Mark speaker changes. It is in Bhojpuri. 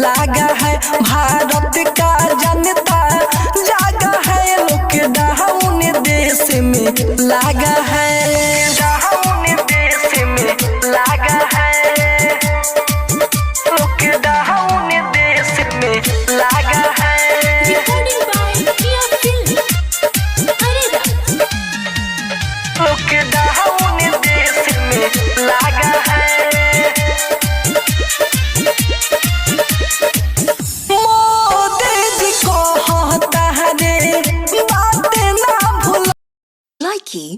Speaker 1: लागा है। भारत का जनता जागा है, लॉकडाउन देश में लागा है, लॉकडाउन देश में लागा है, लॉकडाउन देश में लागा है। लॉकडाउन देश में लागा है। मोदी जी को कहता है रे बात ना भूल।
Speaker 2: Likey